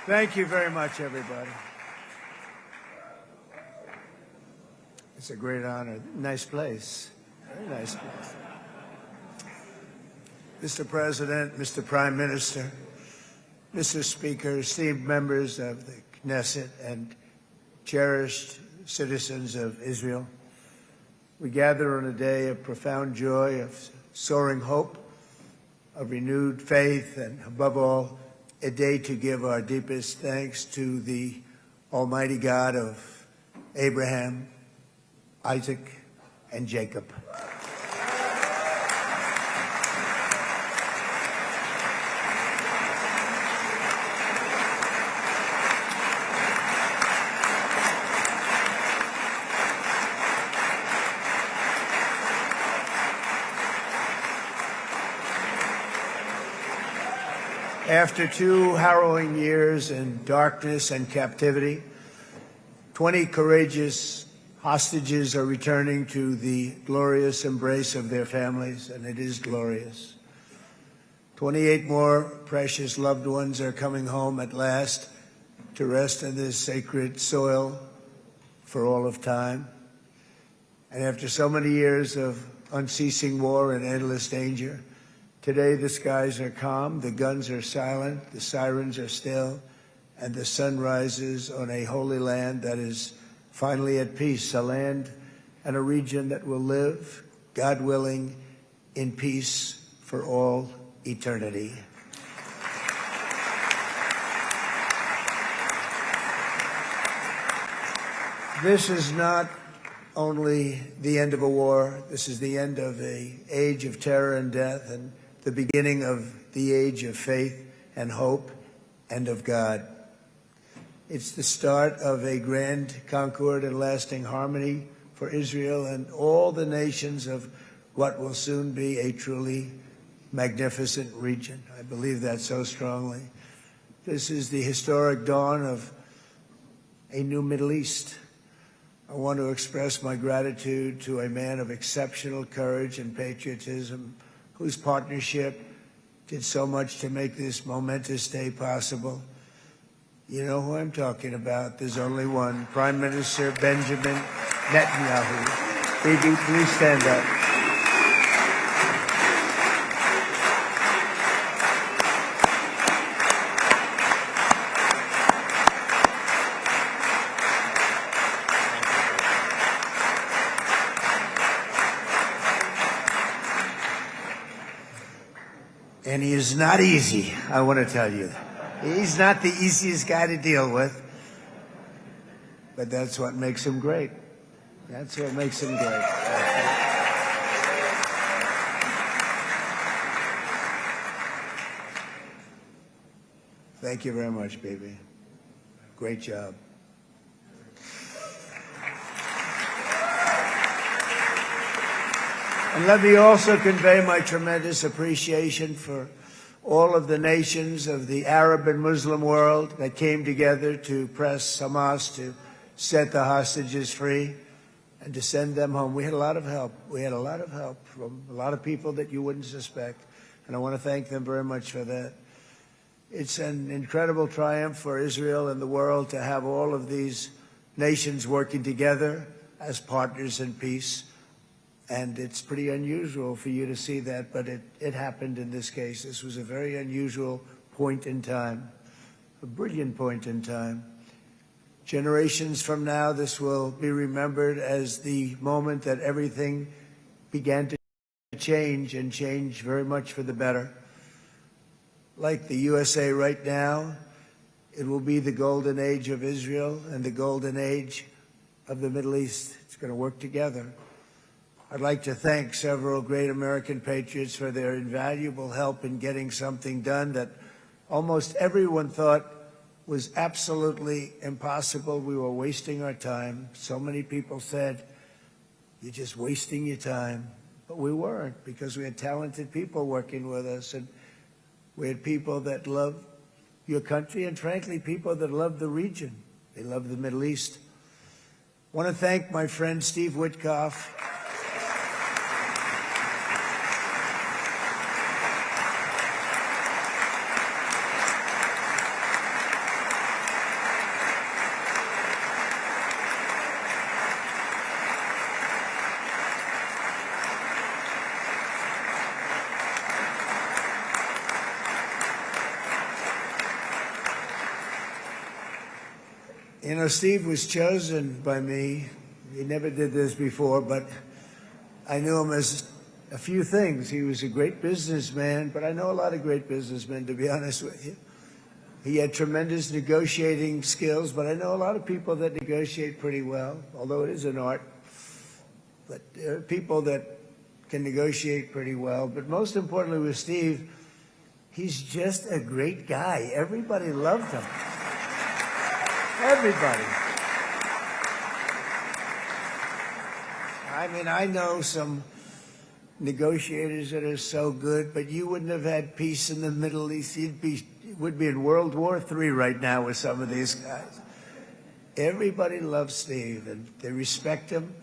Thank you very much, everybody. It's a great honor. Nice place. Very nice place. Mr. President, Mr. Prime Minister, Mr. Speaker, esteemed members of the Knesset and cherished citizens of Israel, we gather on a day of profound joy, of soaring hope, of renewed faith, and above all, a day to give our deepest thanks to the Almighty God of Abraham, Isaac, and Jacob. After 2 harrowing years in darkness and captivity, 20 courageous hostages are returning to the glorious embrace of their families, and it is glorious. 28 more precious loved ones are coming home at last to rest in this sacred soil for all of time. And after so many years of unceasing war and endless danger, today the skies are calm, the guns are silent, the sirens are still, and the sun rises on a holy land that is finally at peace, a land and a region that will live, God willing, in peace for all eternity. This is not only the end of a war, this is the end of an age of terror and death, and the beginning of the age of faith and hope and of God. It's the start of a grand concord and lasting harmony for Israel and all the nations of what will soon be a truly magnificent region. I believe that so strongly. This is the historic dawn of a new Middle East. I want to express my gratitude to a man of exceptional courage and patriotism, whose partnership did so much to make this momentous day possible. You know who I'm talking about. There's only one, Prime Minister Benjamin Netanyahu. Bibi, please stand up. And he is not easy, I want to tell you. He's not the easiest guy to deal with, but that's what makes him great. That's what makes him great. Thank you very much, baby. Great job. And let me also convey my tremendous appreciation for all of the nations of the Arab and Muslim world that came together to press Hamas to set the hostages free and to send them home. We had a lot of help. We had a lot of help from a lot of people that you wouldn't suspect, and I want to thank them very much for that. It's an incredible triumph for Israel and the world to have all of these nations working together as partners in peace. And it's pretty unusual for you to see that, but it happened in this case. This was a very unusual point in time, a brilliant point in time. Generations from now, this will be remembered as the moment that everything began to change, and change very much for the better. Like the USA right now, it will be the golden age of Israel and the golden age of the Middle East. It's going to work together. I'd like to thank several great American patriots for their invaluable help in getting something done that almost everyone thought was absolutely impossible. We were wasting our time. So many people said, "You're just wasting your time." But we weren't, because we had talented people working with us, and we had people that love your country, and frankly, people that love the region. They love the Middle East. I want to thank my friend Steve Witkoff. You know, Steve was chosen by me. He never did this before, but I knew him as a few things. He was a great businessman, but I know a lot of great businessmen, to be honest with you. He had tremendous negotiating skills, but I know a lot of people that negotiate pretty well, although it is an art. But there are people that can negotiate pretty well. But most importantly with Steve, he's just a great guy. Everybody loved him. Everybody. I mean, I know some negotiators that are so good, but you wouldn't have had peace in the Middle East. You would be in World War III right now with some of these guys. Everybody loves Steve, and they respect him,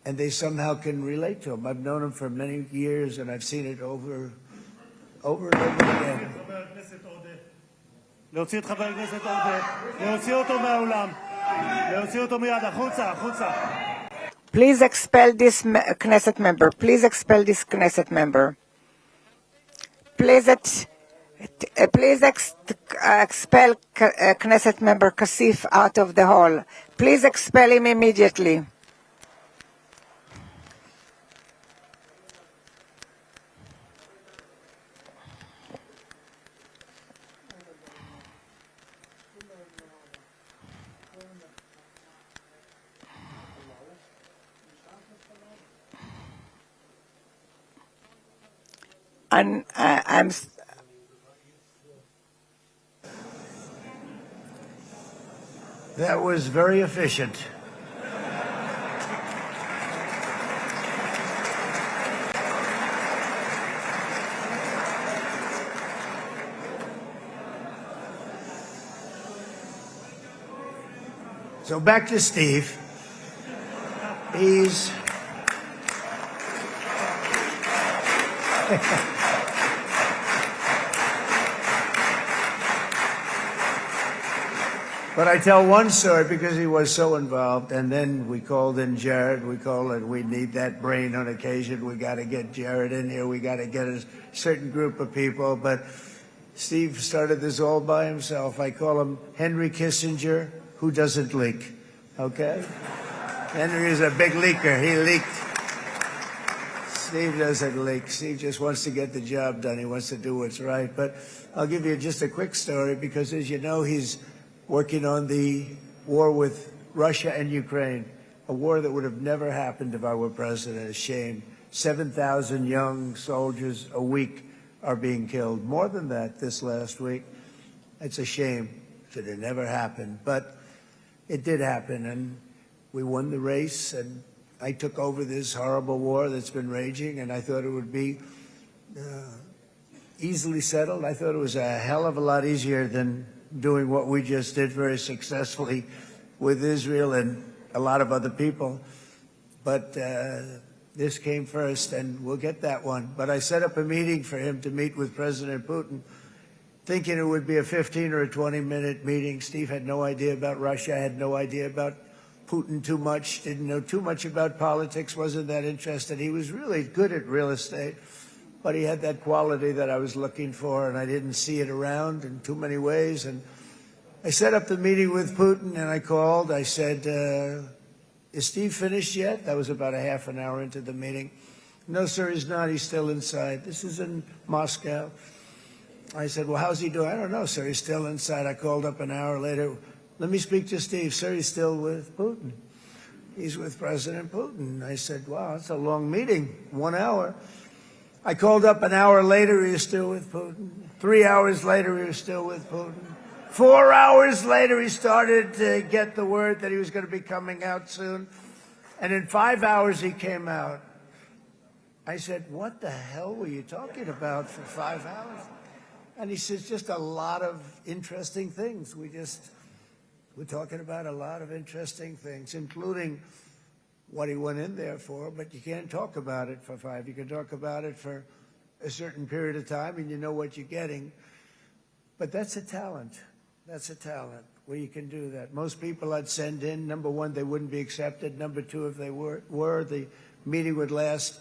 and they somehow can relate to him. I've known him for many years, and I've seen it over and over again. להוציא את חבר הכנסת עודה, להוציא אותו מהאולם, להוציא אותו מיד, החוצה, החוצה. Please expel this Knesset member. Please expel this Knesset member. Please expel Knesset member Kasif out of the hall. Please expel him immediately. And That was very efficient. So back to Steve. He's But I tell one story because he was so involved, and then we called in Jared. We need that brain on occasion. We got to get Jared in here. We got to get a certain group of people. But Steve started this all by himself. I call him Henry Kissinger, who doesn't leak. Okay? Henry is a big leaker. He leaked. Steve doesn't leak. Steve just wants to get the job done. He wants to do what's right. But I'll give you just a quick story because, as you know, he's working on the war with Russia and Ukraine, a war that would have never happened if I were president. A shame. 7,000 young soldiers a week are being killed. More than that this last week. It's a shame that it never happened. But it did happen, and we won the race, and I took over this horrible war that's been raging, and I thought it would be easily settled. I thought it was a hell of a lot easier than doing what we just did very successfully with Israel and a lot of other people. But this came first, and we'll get that one. But I set up a meeting for him to meet with President Putin, thinking it would be a 15 or a 20-minute meeting. Steve had no idea about Russia, had no idea about Putin too much, didn't know too much about politics, wasn't that interested. He was really good at real estate, but he had that quality that I was looking for, and I didn't see it around in too many ways. And I set up the meeting with Putin, and I called. I said, is Steve finished yet? That was about a half an hour into the meeting. No, sir, he's not. He's still inside. This is in Moscow. I said, well, how's he doing? I don't know, sir. He's still inside. I called up an hour later. Let me speak to Steve. Sir, he's still with Putin. He's with President Putin. I said, wow, that's a long meeting, 1 hour. I called up an hour later, he was still with Putin. 3 hours later, he was still with Putin. 4 hours later, he started to get the word that he was going to be coming out soon. And in 5 hours, he came out. I said, what the hell were you talking about for 5 hours? And he says, just a lot of interesting things. We're talking about a lot of interesting things, including what he went in there for, but you can't talk about it for 5. You can talk about it for a certain period of time, and you know what you're getting. But that's a talent. That's a talent, where you can do that. Most people I'd send in, number one, they wouldn't be accepted. Number two, if they were, the meeting would last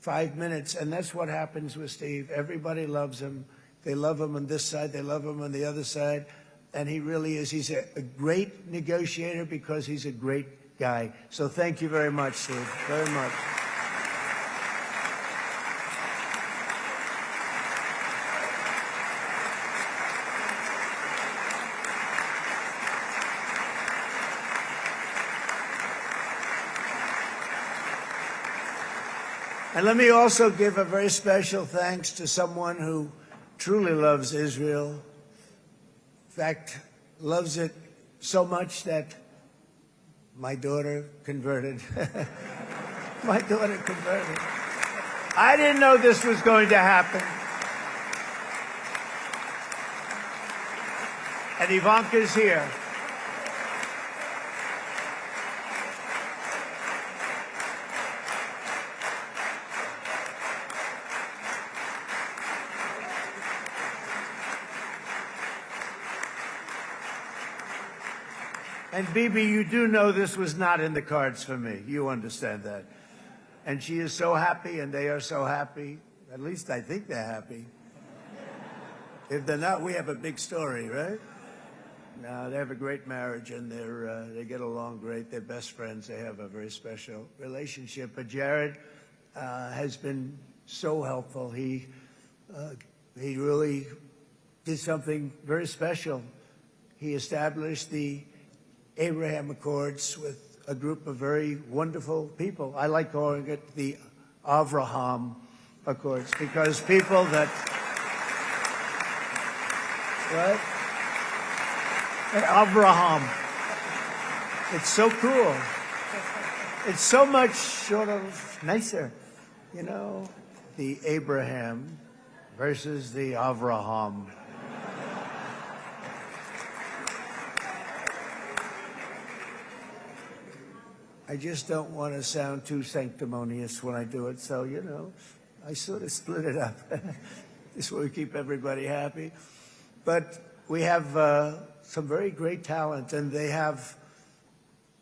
5 minutes, and that's what happens with Steve. Everybody loves him. They love him on this side. They love him on the other side. and he really is. He's a great negotiator because he's a great guy. So thank you very much, Steve, very much. And let me also give a very special thanks to someone who truly loves Israel. In fact, loves it so much that my daughter converted. My daughter converted. I didn't know this was going to happen. And Ivanka's here. And Bibi, you do know this was not in the cards for me. You understand that. And she is so happy, and they are so happy. At least I think they're happy. If they're not, we have a big story, right? No, they have a great marriage, and they get along great. They're best friends. They have a very special relationship. But Jared has been so helpful. He really did something very special. He established the Abraham Accords with a group of very wonderful people. I like calling it the Avraham Accords because people that, right? Avraham. It's so cool. It's so much sort of nicer, you know, the Abraham versus the Avraham. I just don't want to sound too sanctimonious when I do it, so, you know, I sort of split it up. This way we keep everybody happy. But we have some very great talent, and they have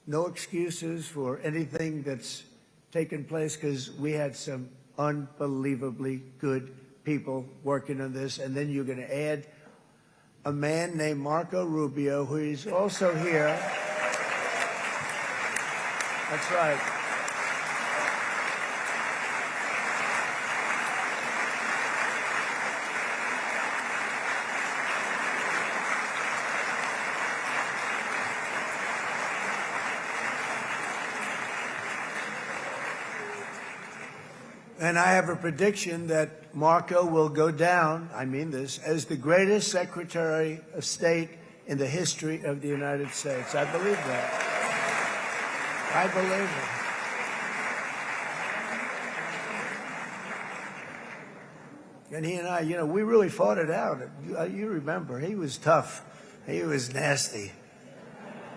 no excuses for anything that's taken place because we had some unbelievably good people working on this. And then you're going to add a man named Marco Rubio, who is also here. That's right. And I have a prediction that Marco will go down, I mean this, as the greatest Secretary of State in the history of the United States. I believe that. I believe it. And he and I, you know, we really fought it out. You remember, he was tough. He was nasty.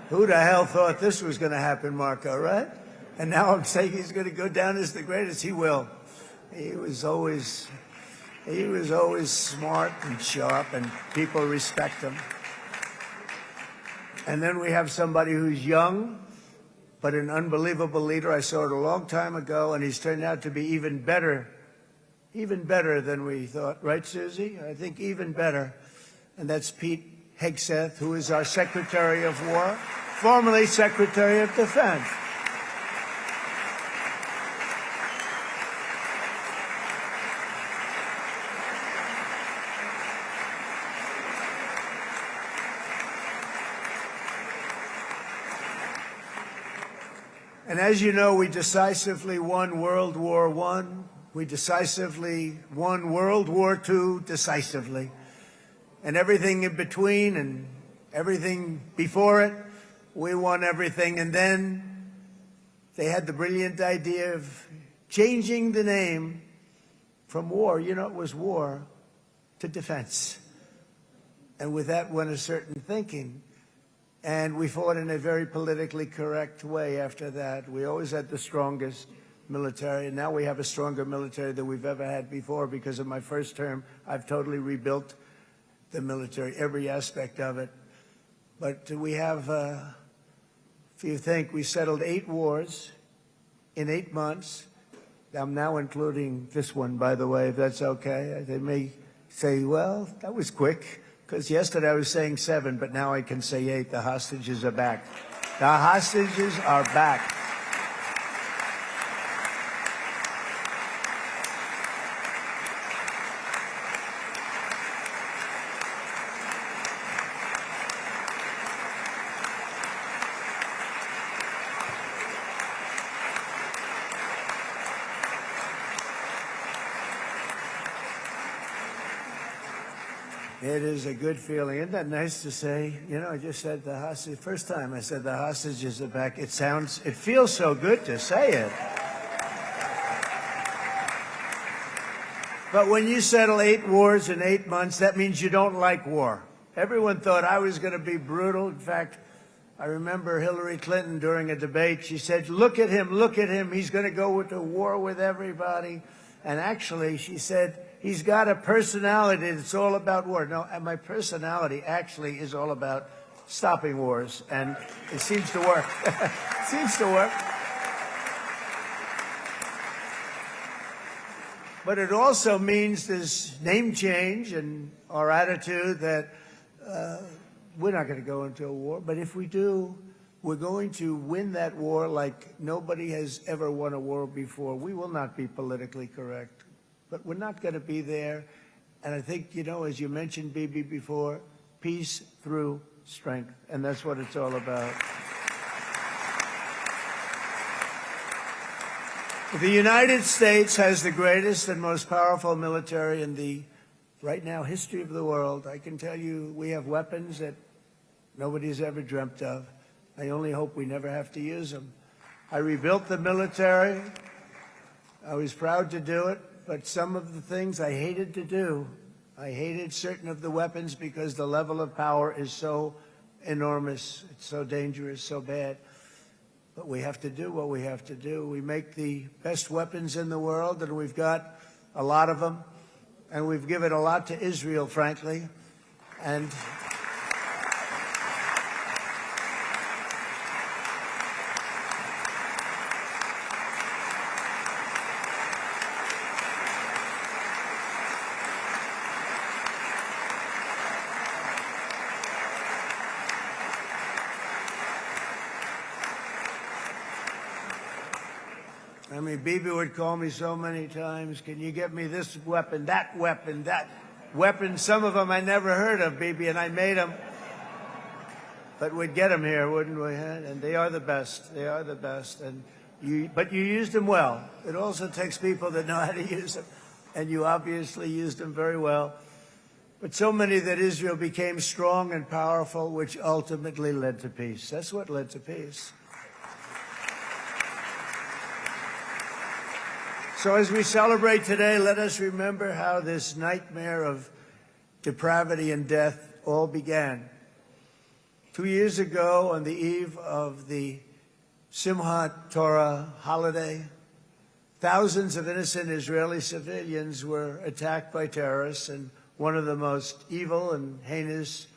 Who the hell thought this was going to happen, Marco, right? And now I'm saying he's going to go down as the greatest. He will. He was always smart and sharp, and people respect him. And then we have somebody who's young, but an unbelievable leader. I saw it a long time ago, and he's turned out to be even better than we thought. Right, Susie? I think even better. And that's Pete Hegseth, who is our Secretary of War, formerly Secretary of Defense. And as you know, we decisively won World War I. We decisively won World War II decisively. And everything in between and everything before it, we won everything. And then they had the brilliant idea of changing the name from war, you know, it was war, to defense. And with that went a certain thinking. And we fought in a very politically correct way after that. We always had the strongest military, and now we have a stronger military than we've ever had before because of my first term. I've totally rebuilt the military, every aspect of it. But we have, if you think, we settled 8 wars in 8 months. I'm now including this one, by the way, if that's okay. They may say, well, that was quick, Because yesterday I was saying 7, but now I can say 8. The hostages are back. The hostages are back. It is a good feeling. Isn't that nice to say? You know, I just said the hostage. First time I said the hostages are back. It feels so good to say it. But when you settle 8 wars in 8 months, that means you don't like war. Everyone thought I was going to be brutal. In fact, I remember Hillary Clinton during a debate, she said, look at him, he's going to go into war with everybody. And actually, she said, he's got a personality that's all about war. No, and my personality actually is all about stopping wars. And it seems to work. It seems to work. But it also means this name change and our attitude that we're not going to go into a war. But if we do, we're going to win that war like nobody has ever won a war before. We will not be politically correct, but we're not going to be there. And I think, you know, as you mentioned, Bibi, before, peace through strength. And that's what it's all about. The United States has the greatest and most powerful military in the, right now, history of the world. I can tell you we have weapons that nobody's ever dreamt of. I only hope we never have to use them. I rebuilt the military. I was proud to do it, but some of the things I hated to do. I hated certain of the weapons because the level of power is so enormous. It's so dangerous, so bad. But we have to do what we have to do. We make the best weapons in the world, and we've got a lot of them. And we've given a lot to Israel, frankly. And I mean, Bibi would call me so many times, can you get me this weapon, that weapon, that weapon? Some of them I never heard of, Bibi, and I made them. But we'd get them here, wouldn't we? And they are the best. They are the best. But you used them well. It also takes people that know how to use them. And you obviously used them very well. But so many that Israel became strong and powerful, which ultimately led to peace. That's what led to peace. So as we celebrate today, let us remember how this nightmare of depravity and death all began. 2 years ago, on the eve of the Simchat Torah holiday, thousands of innocent Israeli civilians were attacked by terrorists, and one of the most evil and heinous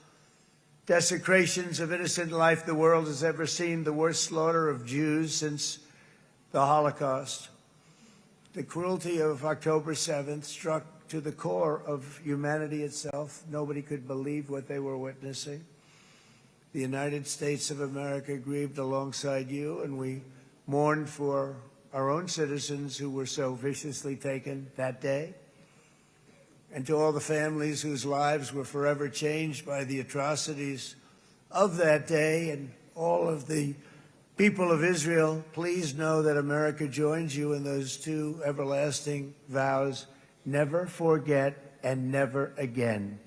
desecrations of innocent life the world has ever seen, the worst slaughter of Jews since the Holocaust. The cruelty of October 7th struck to the core of humanity itself. Nobody could believe what they were witnessing. The United States of America grieved alongside you, and we mourned for our own citizens who were so viciously taken that day. And to all the families whose lives were forever changed by the atrocities of that day, and all of the people of Israel, please know that America joins you in those two everlasting vows: never forget and never again.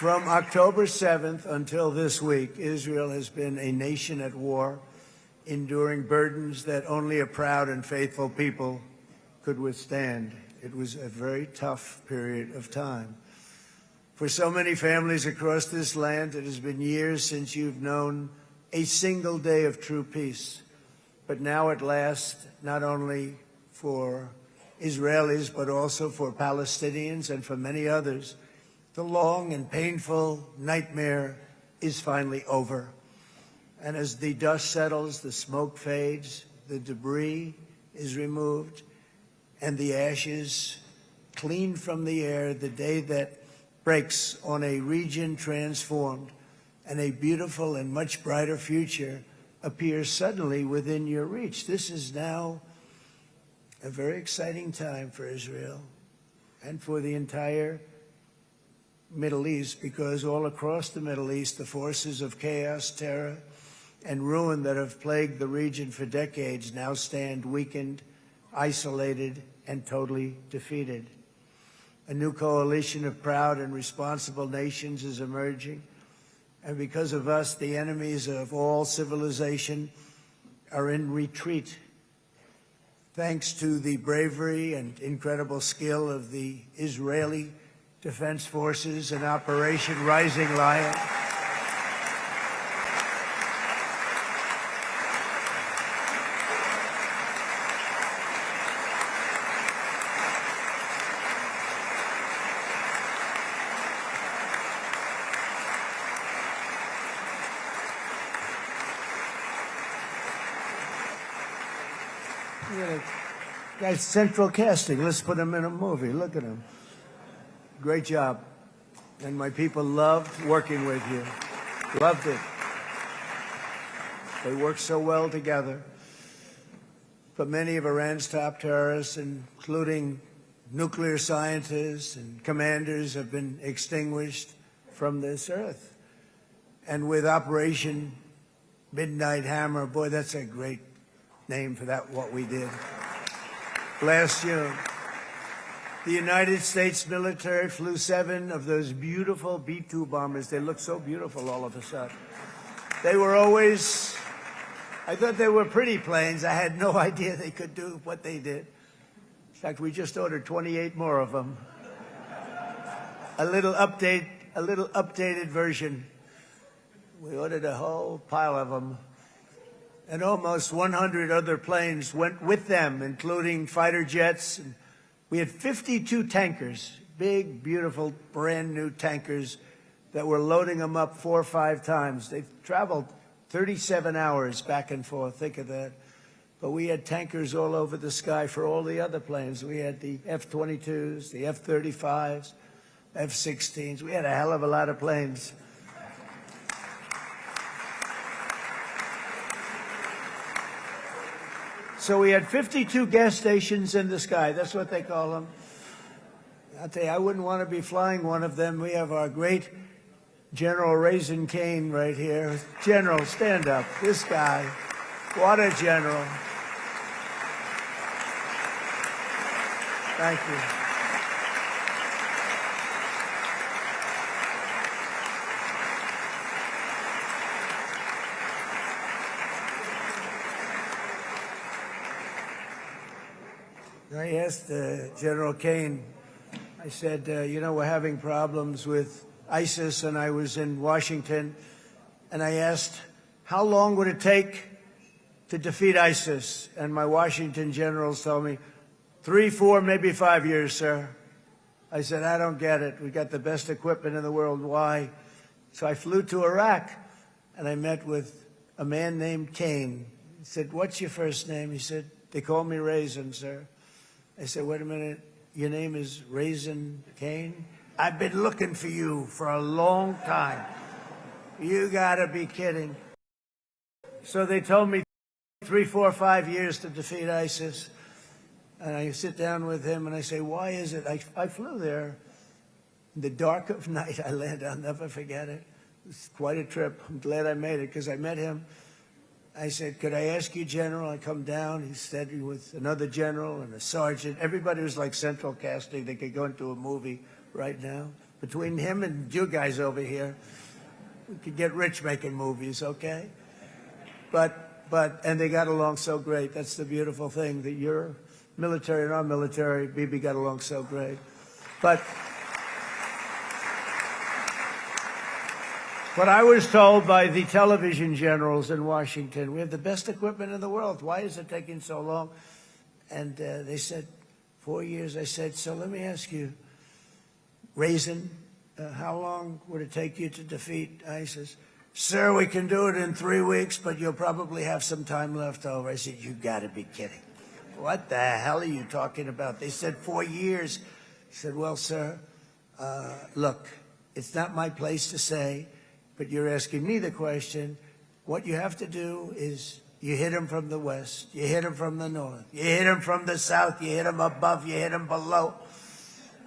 From October 7th until this week, Israel has been a nation at war, enduring burdens that only a proud and faithful people could withstand. It was a very tough period of time. For so many families across this land, it has been years since you've known a single day of true peace. But now at last, not only for Israelis, but also for Palestinians and for many others. The long and painful nightmare is finally over. And as the dust settles, the smoke fades, the debris is removed, and the ashes cleaned from the air, the day that breaks on a region transformed, and a beautiful and much brighter future appears suddenly within your reach. This is now a very exciting time for Israel and for the entire Middle East, because all across the Middle East, the forces of chaos, terror, and ruin that have plagued the region for decades now stand weakened, isolated, and totally defeated. A new coalition of proud and responsible nations is emerging, and because of us, the enemies of all civilization are in retreat. Thanks to the bravery and incredible skill of the Israeli Defense Forces and Operation Rising Lion, guy's central casting. Let's put him in a movie. Look at him. Great job. And my people loved working with you. Loved it. They worked so well together. But many of Iran's top terrorists, including nuclear scientists and commanders, have been extinguished from this earth. And with Operation Midnight Hammer, boy, that's a great name for that, what we did. Last June, the United States military flew 7 of those beautiful B-2 bombers. They look so beautiful all of a sudden. They were always, I thought they were pretty planes. I had no idea they could do what they did. In fact, we just ordered 28 more of them. A little updated version. We ordered a whole pile of them. And almost 100 other planes went with them, including fighter jets. And we had 52 tankers, big, beautiful, brand new tankers that were loading them up 4 or 5 times. They traveled 37 hours back and forth. Think of that. But we had tankers all over the sky for all the other planes. We had the F-22s, the F-35s, F-16s. We had a hell of a lot of planes. So we had 52 gas stations in the sky. That's what they call them. I'll tell you, I wouldn't want to be flying one of them. We have our great General Raisin Cain right here. General, stand up. This guy. What a general. Thank you. I asked General Cain, I said, we're having problems with ISIS, and I was in Washington, and I asked, how long would it take to defeat ISIS? And my Washington generals told me, 3, 4, maybe 5 years, sir. I said, I don't get it. We got the best equipment in the world. Why? So I flew to Iraq, and I met with a man named Cain. He said, what's your first name? He said, they call me Raisin, sir. I said, wait a minute, your name is Raisin Cain? I've been looking for you for a long time. You gotta be kidding. So they told me 3, 4, 5 years to defeat ISIS. And I sit down with him and I say, why is it? I flew there in the dark of night. I landed, I'll never forget it. It was quite a trip. I'm glad I made it because I met him. I said, could I ask you, General? I come down. He said with another general and a sergeant. Everybody was like central casting. They could go into a movie right now. Between him and you guys over here, we could get rich making movies, okay? And they got along so great. That's the beautiful thing, that your military and our military, Bibi, got along so great. But I was told by the television generals in Washington, we have the best equipment in the world. Why is it taking so long? And they said, 4 years. I said, so let me ask you, Raisin, how long would it take you to defeat ISIS? Sir, we can do it in 3 weeks, but you'll probably have some time left over. I said, you got to be kidding. What the hell are you talking about? They said 4 years. I said, well, sir, look, it's not my place to say, but you're asking me the question. What you have to do is you hit them from the west, you hit them from the north, you hit them from the south, you hit them above, you hit them below.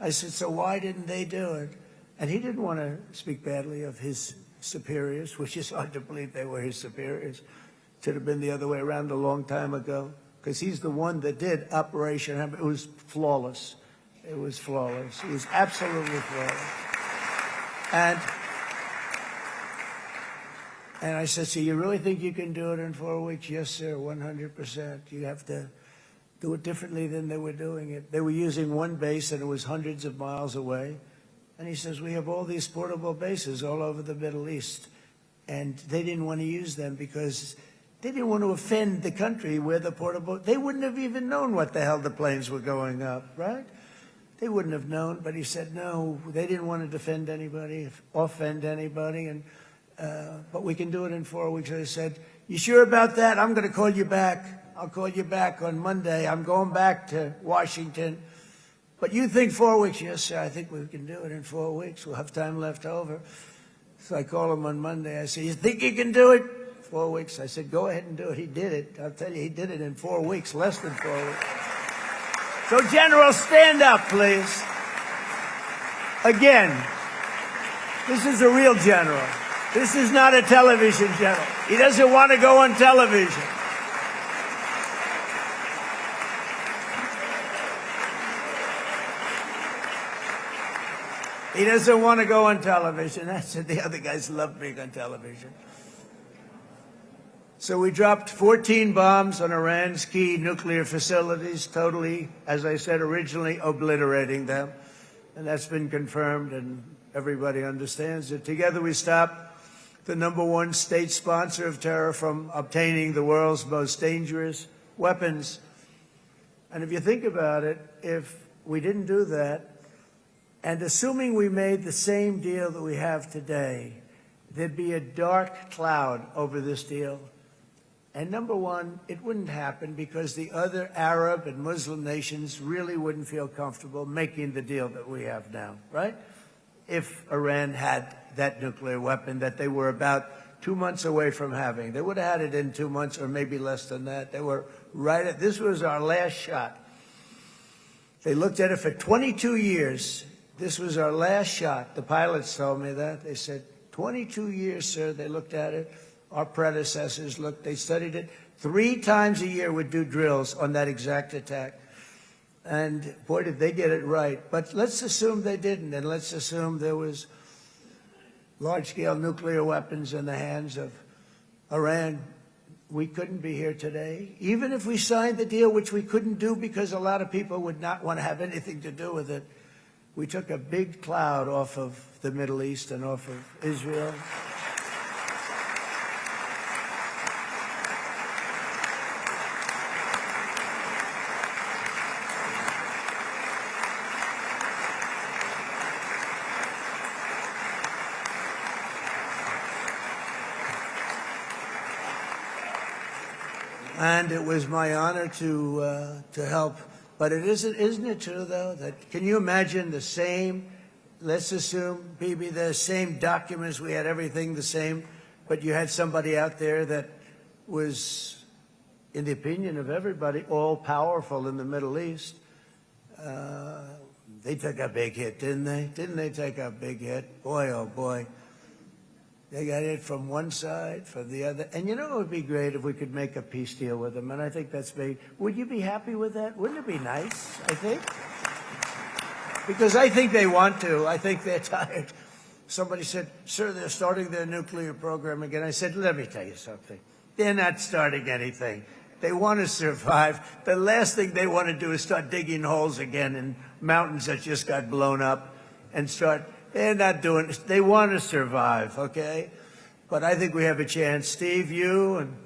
I said, so why didn't they do it? And he didn't want to speak badly of his superiors, which is hard to believe they were his superiors. Should have been the other way around a long time ago, because he's the one that did Operation Hammer. It was flawless. It was flawless. It was absolutely flawless. And I said, so you really think you can do it in 4 weeks? Yes, sir, 100%. You have to do it differently than they were doing it. They were using one base, and it was hundreds of miles away. And he says, we have all these portable bases all over the Middle East. And they didn't want to use them because they didn't want to offend the country where the portable... They wouldn't have even known what the hell the planes were going up, right? They wouldn't have known. But he said, no, they didn't want to defend anybody, offend anybody. And but we can do it in 4 weeks. I said, you sure about that? I'm going to call you back. I'll call you back on Monday. I'm going back to Washington. But you think 4 weeks? Yes, sir, I think we can do it in 4 weeks. We'll have time left over. So I call him on Monday. I said, you think you can do it? 4 weeks. I said, go ahead and do it. He did it. I'll tell you, he did it in 4 weeks, less than 4 weeks. So, General, stand up, please. Again, this is a real general. This is not a television general. He doesn't want to go on television. He doesn't want to go on television. That's it. The other guys love being on television. So we dropped 14 bombs on Iran's key nuclear facilities, totally, as I said originally, obliterating them. And that's been confirmed, and everybody understands it. Together we stopped the #1 state sponsor of terror from obtaining the world's most dangerous weapons. And if you think about it, if we didn't do that, and assuming we made the same deal that we have today, there'd be a dark cloud over this deal. And #1, it wouldn't happen because the other Arab and Muslim nations really wouldn't feel comfortable making the deal that we have now, right? If Iran had that nuclear weapon that they were about 2 months away from having. They would have had it in 2 months or maybe less than that. They were right at, this was our last shot. They looked at it for 22 years. This was our last shot. The pilots told me that. They said, 22 years, sir. They looked at it. Our predecessors looked, they studied it. 3 times a year would do drills on that exact attack. And boy, did they get it right. But let's assume they didn't, and let's assume there was large-scale nuclear weapons in the hands of Iran. We couldn't be here today. Even if we signed the deal, which we couldn't do because a lot of people would not want to have anything to do with it, we took a big cloud off of the Middle East and off of Israel. And it was my honor to help. But isn't it true, though, that can you imagine the same, let's assume, Bibi, the same documents, we had everything the same, but you had somebody out there that was, in the opinion of everybody, all-powerful in the Middle East. They took a big hit, didn't they? Didn't they take a big hit? Boy, oh boy. They got it from one side, from the other. And you know it would be great if we could make a peace deal with them, and I think that's big. Would you be happy with that? Wouldn't it be nice, I think? Because I think they want to. I think they're tired. Somebody said, sir, they're starting their nuclear program again. I said, let me tell you something. They're not starting anything. They want to survive. The last thing they want to do is start digging holes again in mountains that just got blown up and start... They're not doing it. They want to survive, okay? But I think we have a chance. Steve, you, and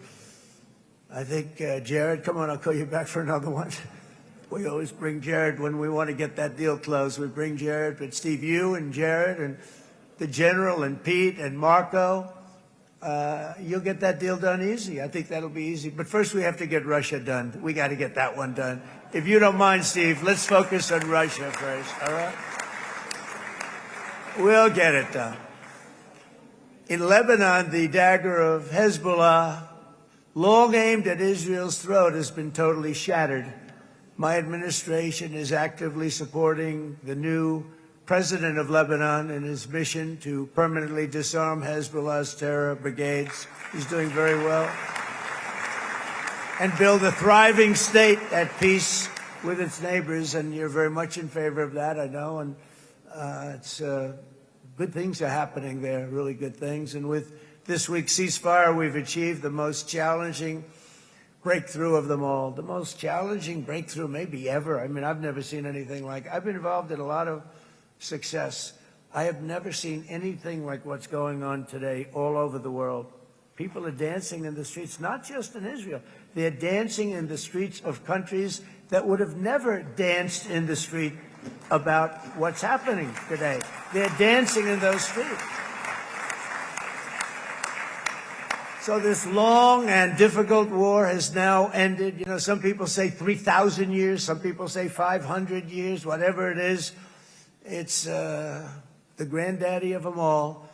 I think Jared, come on, I'll call you back for another one. We always bring Jared when we want to get that deal closed. We bring Jared, but Steve, you and Jared and the General and Pete and Marco, you'll get that deal done easy. I think that'll be easy. But first we have to get Russia done. We got to get that one done. If you don't mind, Steve, let's focus on Russia first, all right? We'll get it done. In Lebanon, the dagger of Hezbollah, long aimed at Israel's throat, has been totally shattered. My administration is actively supporting the new president of Lebanon in his mission to permanently disarm Hezbollah's terror brigades. He's doing very well. And build a thriving state at peace with its neighbors. And you're very much in favor of that, I know. And it's good things are happening there, really good things. And with this week's ceasefire, we've achieved the most challenging breakthrough of them all, the most challenging breakthrough maybe ever. I mean, I've never seen anything like it. I've been involved in a lot of success. I have never seen anything like what's going on today all over the world. People are dancing in the streets, not just in Israel. They're dancing in the streets of countries that would have never danced in the street about what's happening today. They're dancing in those streets. So this long and difficult war has now ended. You know, some people say 3,000 years, some people say 500 years, whatever it is. It's the granddaddy of them all.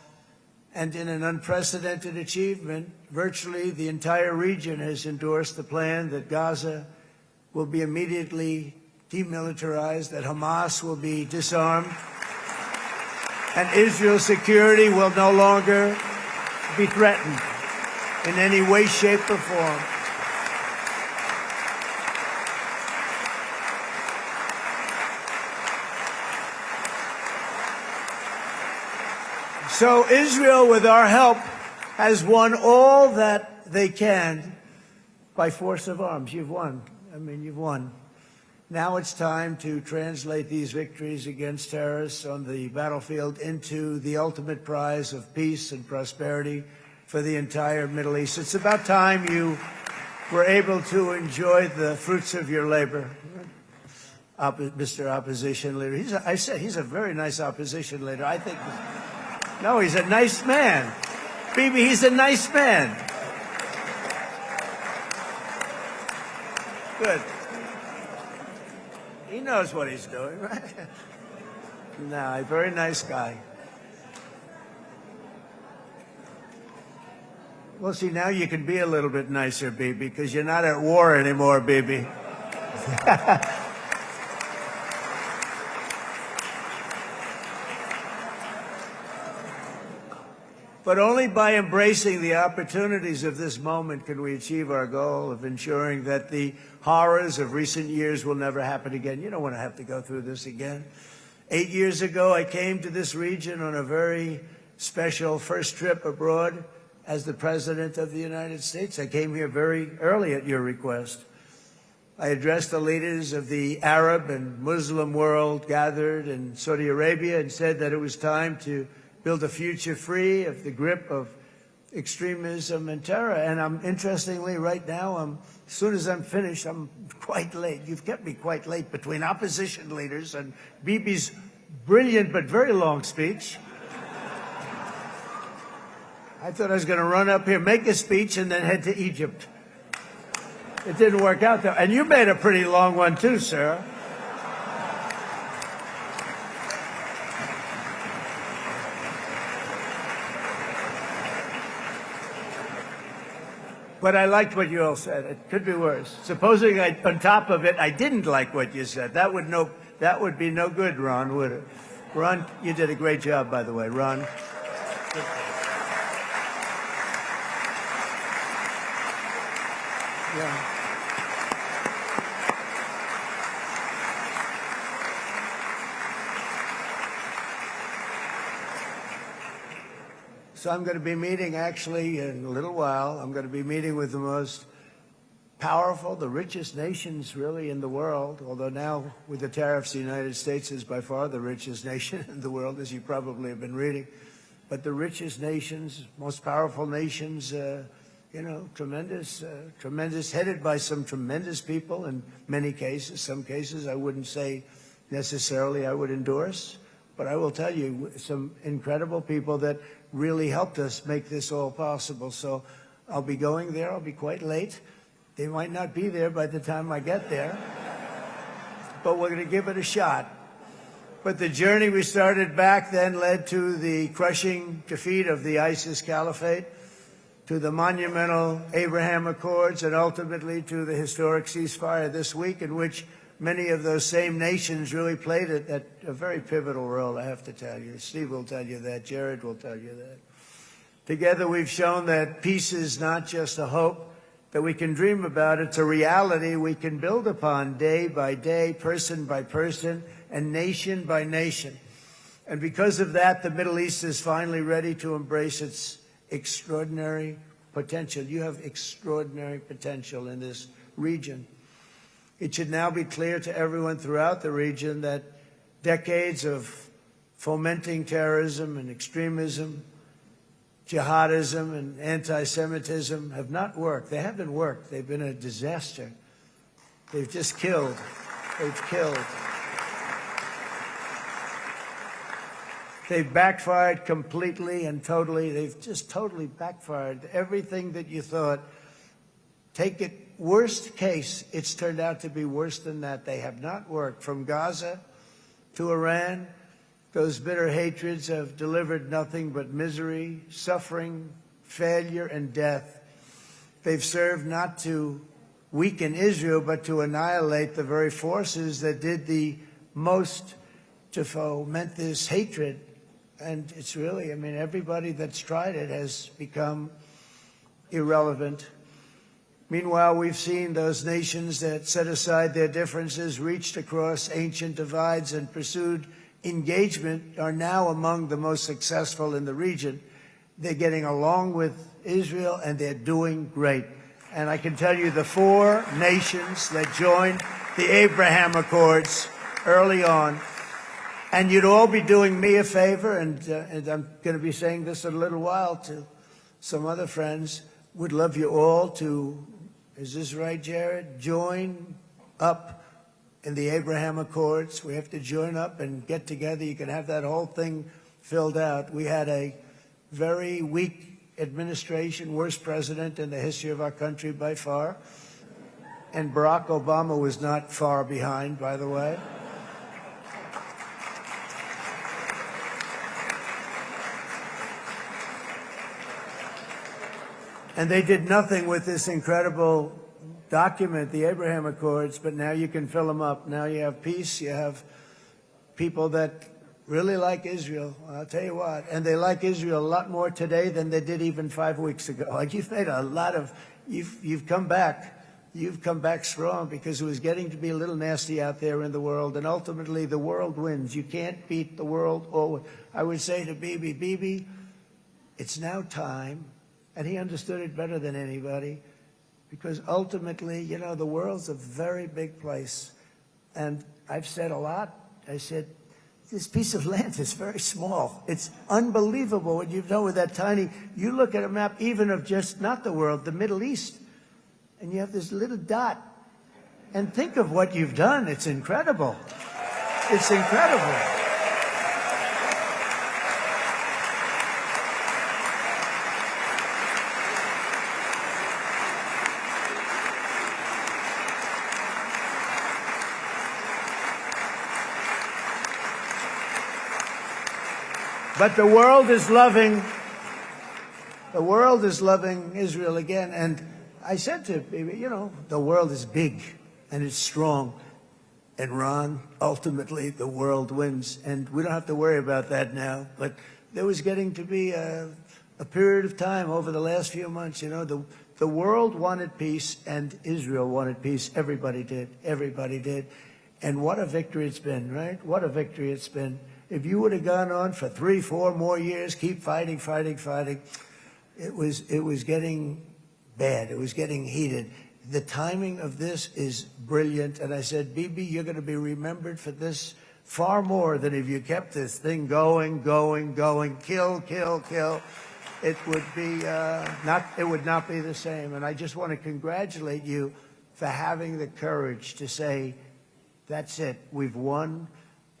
And in an unprecedented achievement, virtually the entire region has endorsed the plan that Gaza will be immediately demilitarized, that Hamas will be disarmed, and Israel's security will no longer be threatened in any way, shape, or form. So Israel, with our help, has won all that they can by force of arms. You've won. I mean, you've won. Now it's time to translate these victories against terrorists on the battlefield into the ultimate prize of peace and prosperity for the entire Middle East. It's about time you were able to enjoy the fruits of your labor. Mr. Opposition Leader. I said he's a very nice opposition leader. I think, no, he's a nice man. Bibi, he's a nice man. Good. He knows what he's doing, right? No, a very nice guy. Well, see, now you can be a little bit nicer, Bibi, because you're not at war anymore, Bibi. But only by embracing the opportunities of this moment can we achieve our goal of ensuring that the horrors of recent years will never happen again. You don't want to have to go through this again. 8 years ago, I came to this region on a very special first trip abroad as the President of the United States. I came here very early at your request. I addressed the leaders of the Arab and Muslim world gathered in Saudi Arabia and said that it was time to build a future free of the grip of extremism and terror. And interestingly, right now, as soon as I'm finished, I'm quite late. You've kept me quite late between opposition leaders and Bibi's brilliant but very long speech. I thought I was going to run up here, make a speech, and then head to Egypt. It didn't work out, though. And you made a pretty long one, too, sir. But I liked what you all said. It could be worse. Supposing on top of it, I didn't like what you said. That would be no good, Ron, would it? Ron, you did a great job, by the way, Ron. Yeah. So I'm going to be meeting, actually, in a little while, I'm going to be meeting with the most powerful, the richest nations, really, in the world, although now, with the tariffs, the United States is by far the richest nation in the world, as you probably have been reading. But the richest nations, most powerful nations tremendous, headed by some tremendous people in many cases. Some cases I wouldn't say necessarily I would endorse, but I will tell you some incredible people that really helped us make this all possible. So I'll be going there. I'll be quite late. They might not be there by the time I get there, but we're going to give it a shot. But the journey we started back then led to the crushing defeat of the ISIS caliphate, to the monumental Abraham Accords, and ultimately to the historic ceasefire this week, in which many of those same nations really played a very pivotal role, I have to tell you. Steve will tell you that. Jared will tell you that. Together we've shown that peace is not just a hope that we can dream about. It's a reality we can build upon day by day, person by person, and nation by nation. And because of that, the Middle East is finally ready to embrace its extraordinary potential. You have extraordinary potential in this region. It should now be clear to everyone throughout the region that decades of fomenting terrorism and extremism, jihadism and anti-Semitism have not worked. They haven't worked. They've been a disaster. They've just killed. They've killed. They've backfired completely and totally. They've just totally backfired. Everything that you thought, take it worst case, it's turned out to be worse than that. They have not worked. From Gaza to Iran, those bitter hatreds have delivered nothing but misery, suffering, failure, and death. They've served not to weaken Israel, but to annihilate the very forces that did the most to foment this hatred. And it's really, everybody that's tried it has become irrelevant. Meanwhile, we've seen those nations that set aside their differences, reached across ancient divides, and pursued engagement are now among the most successful in the region. They're getting along with Israel, and they're doing great. And I can tell you the 4 nations that joined the Abraham Accords early on, and you'd all be doing me a favor, and I'm going to be saying this in a little while to some other friends, would love you all to, is this right, Jared? Join up in the Abraham Accords. We have to join up and get together. You can have that whole thing filled out. We had a very weak administration, worst president in the history of our country by far. And Barack Obama was not far behind, by the way. And they did nothing with this incredible document, the Abraham Accords, but now you can fill them up. Now you have peace. You have people that really like Israel. I'll tell you what, and they like Israel a lot more today than they did even 5 weeks ago. Like, you've made a lot of, you've come back. You've come back strong, because it was getting to be a little nasty out there in the world, and ultimately the world wins. You can't beat the world. Or I would say to Bibi, it's now time. And he understood it better than anybody, because ultimately, the world's a very big place. And I've said a lot. I said, this piece of land is very small. It's unbelievable what you've done with that tiny, you look at a map even of just not the world, the Middle East, and you have this little dot. And think of what you've done. It's incredible. It's incredible. But the world is loving Israel again. And I said to Bibi, the world is big and it's strong. And Ron, ultimately, the world wins. And we don't have to worry about that now. But there was getting to be a period of time over the last few months, the world wanted peace and Israel wanted peace. Everybody did. Everybody did. And what a victory it's been, right? What a victory it's been. If you would have gone on for 3-4 more years, keep fighting, it was getting bad. It was getting heated. The timing of this is brilliant. And I said, Bibi, you're going to be remembered for this far more than if you kept this thing going, kill. it would not be the same. And I just want to congratulate you for having the courage to say, that's it, we've won,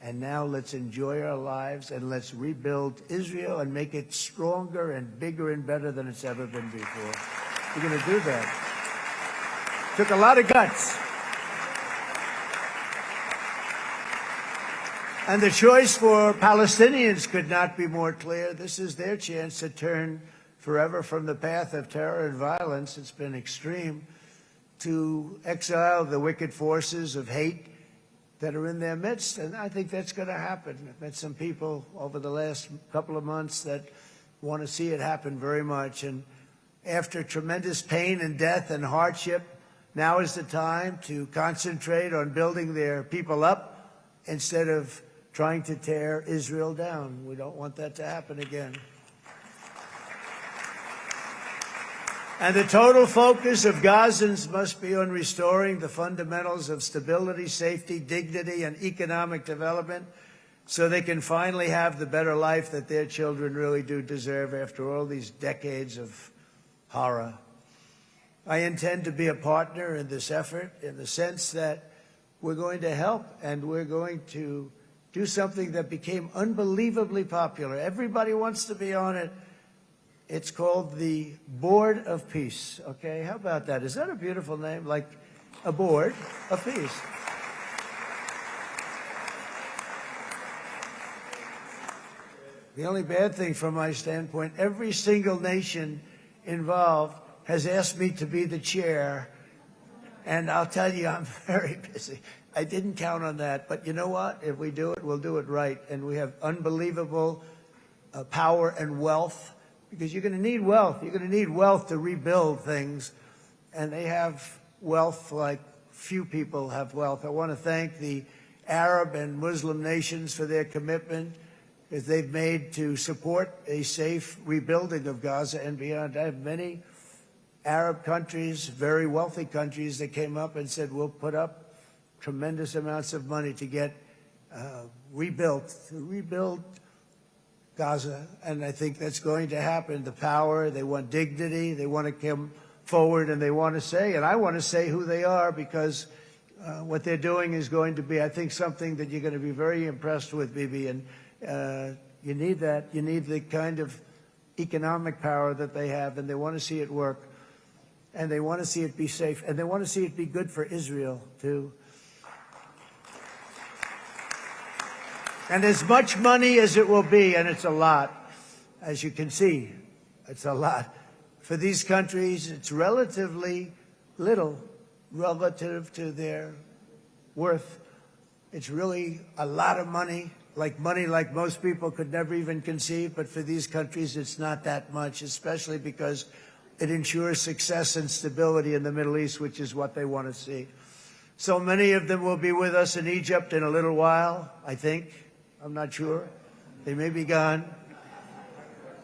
and now let's enjoy our lives and let's rebuild Israel and make it stronger and bigger and better than it's ever been before. We're going to do that. Took a lot of guts. And the choice for Palestinians could not be more clear. This is their chance to turn forever from the path of terror and violence. It's been extreme, to exile the wicked forces of hate that are in their midst. And I think that's going to happen. I've met some people over the last couple of months that want to see it happen very much. And after tremendous pain and death and hardship, now is the time to concentrate on building their people up instead of trying to tear Israel down. We don't want that to happen again. And the total focus of Gazans must be on restoring the fundamentals of stability, safety, dignity, and economic development so they can finally have the better life that their children really do deserve after all these decades of horror. I intend to be a partner in this effort in the sense that we're going to help and we're going to do something that became unbelievably popular. Everybody wants to be on it. It's called the Board of Peace, okay? How about that? Is that a beautiful name? Like a board of peace. The only bad thing from my standpoint, every single nation involved has asked me to be the chair, and I'll tell you, I'm very busy. I didn't count on that, but you know what? If we do it, we'll do it right. And we have unbelievable power and wealth, because you're going to need wealth. You're going to need wealth to rebuild things, and they have wealth like few people have wealth. I want to thank the Arab and Muslim nations for their commitment that they've made to support a safe rebuilding of Gaza and beyond. I have many Arab countries, very wealthy countries, that came up and said, we'll put up tremendous amounts of money to get rebuild Gaza, and I think that's going to happen. The power, they want dignity, they want to come forward, and they want to say, and I want to say who they are, because what they're doing is going to be, I think, something that you're going to be very impressed with, Bibi, and you need that. You need the kind of economic power that they have, and they want to see it work, and they want to see it be safe, and they want to see it be good for Israel, too. And as much money as it will be, and it's a lot, as you can see, it's a lot. For these countries, it's relatively little relative to their worth. It's really a lot of money like most people could never even conceive, but for these countries, it's not that much, especially because it ensures success and stability in the Middle East, which is what they want to see. So many of them will be with us in Egypt in a little while, I think. I'm not sure. They may be gone.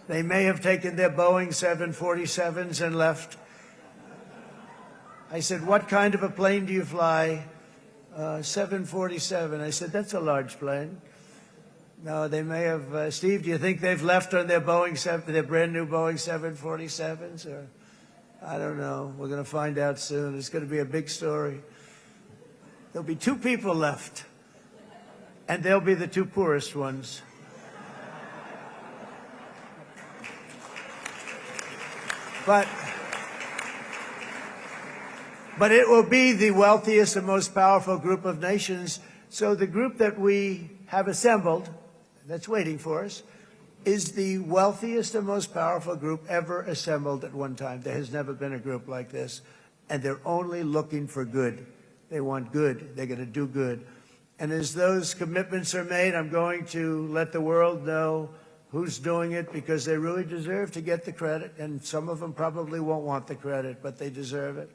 They may have taken their Boeing 747s and left. I said, what kind of a plane do you fly? 747. I said, that's a large plane. No, they may have. Steve, do you think they've left on their their brand new Boeing 747s? Or I don't know. We're going to find out soon. It's going to be a big story. There'll be 2 people left, and they'll be the 2 poorest ones. But it will be the wealthiest and most powerful group of nations. So the group that we have assembled, that's waiting for us, is the wealthiest and most powerful group ever assembled at one time. There has never been a group like this. And they're only looking for good. They want good. They're going to do good. And as those commitments are made, I'm going to let the world know who's doing it, because they really deserve to get the credit. And some of them probably won't want the credit, but they deserve it.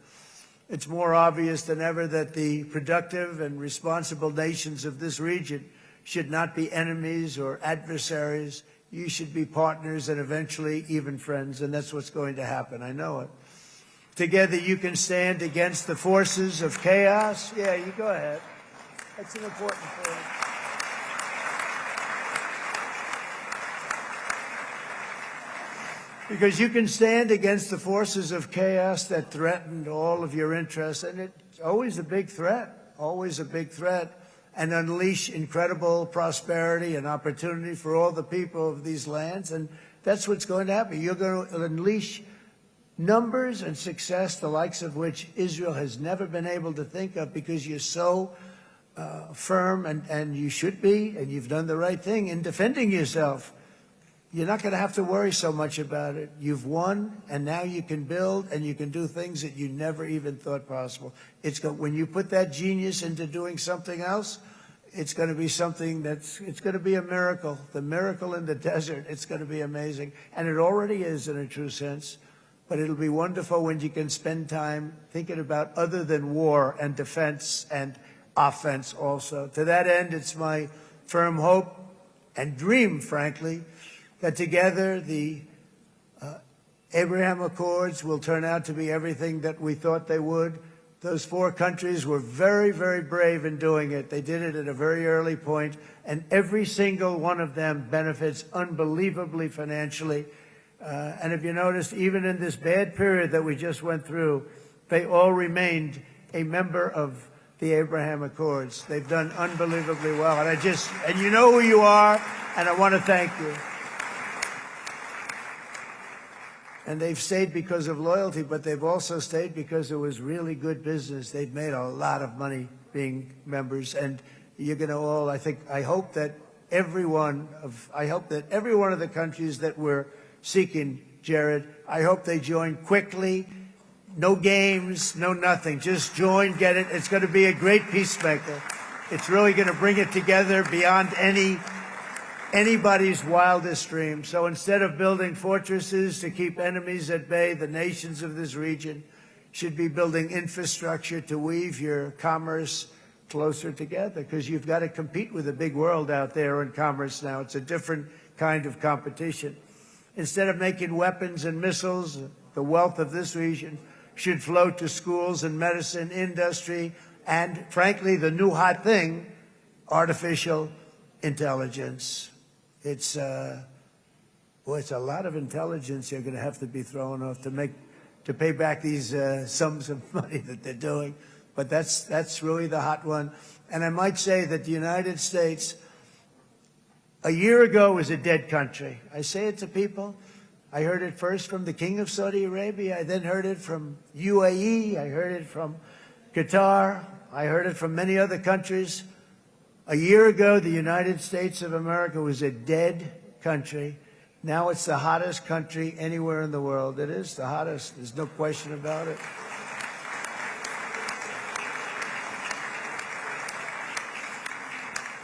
It's more obvious than ever that the productive and responsible nations of this region should not be enemies or adversaries. You should be partners and eventually even friends, and that's what's going to happen. I know it. Together you can stand against the forces of chaos. Yeah, you go ahead. That's an important point. Because you can stand against the forces of chaos that threatened all of your interests, and it's always a big threat, and unleash incredible prosperity and opportunity for all the people of these lands, and that's what's going to happen. You're going to unleash numbers and success, the likes of which Israel has never been able to think of, because you're so firm, and you should be, and you've done the right thing in defending yourself. You're not going to have to worry so much about it. You've won, and now you can build, and you can do things that you never even thought possible. When you put that genius into doing something else, it's going to be something it's going to be a miracle. The miracle in the desert, it's going to be amazing. And it already is in a true sense. But it'll be wonderful when you can spend time thinking about other than war and defense and offense also. To that end, it's my firm hope and dream, frankly, that together the Abraham Accords will turn out to be everything that we thought they would. Those 4 countries were very, very brave in doing it. They did it at a very early point, and every single one of them benefits unbelievably financially. And if you noticed, even in this bad period that we just went through, they all remained a member of the Abraham Accords. They've done unbelievably well. And you know who you are, and I want to thank you. And they've stayed because of loyalty, but they've also stayed because it was really good business. They've made a lot of money being members, and you're going to all, I hope that every one of the countries that we're seeking, Jared, I hope they join quickly. No games, no nothing. Just join, get it. It's going to be a great peacemaker. It's really going to bring it together beyond anybody's wildest dream. So instead of building fortresses to keep enemies at bay, the nations of this region should be building infrastructure to weave your commerce closer together, because you've got to compete with the big world out there in commerce now. It's a different kind of competition. Instead of making weapons and missiles, the wealth of this region should flow to schools and medicine, industry, and frankly, the new hot thing, artificial intelligence. It's a lot of intelligence you're going to have to be throwing off to pay back these sums of money that they're doing. But that's really the hot one. And I might say that the United States, a year ago, was a dead country. I say it to people. I heard it first from the King of Saudi Arabia. I then heard it from UAE. I heard it from Qatar. I heard it from many other countries. A year ago, the United States of America was a dead country. Now it's the hottest country anywhere in the world. It is the hottest. There's no question about it.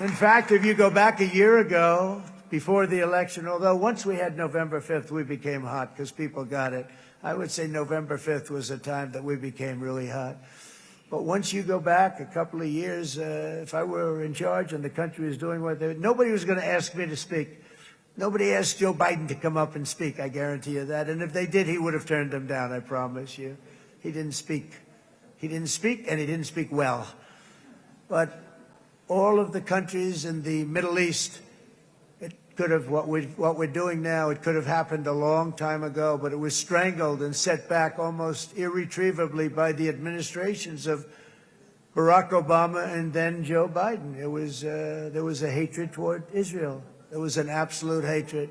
In fact, if you go back a year ago, before the election, although once we had November 5th, we became hot because people got it. I would say November 5th was a time that we became really hot. But once you go back a couple of years, if I were in charge and the country was doing what they, nobody was going to ask me to speak. Nobody asked Joe Biden to come up and speak, I guarantee you that. And if they did, he would have turned them down, I promise you. He didn't speak. He didn't speak, and he didn't speak well. But all of the countries in the Middle East, it could have, what we're doing now, it could have happened a long time ago, but it was strangled and set back almost irretrievably by the administrations of Barack Obama and then Joe Biden. There was a hatred toward Israel. There was an absolute hatred.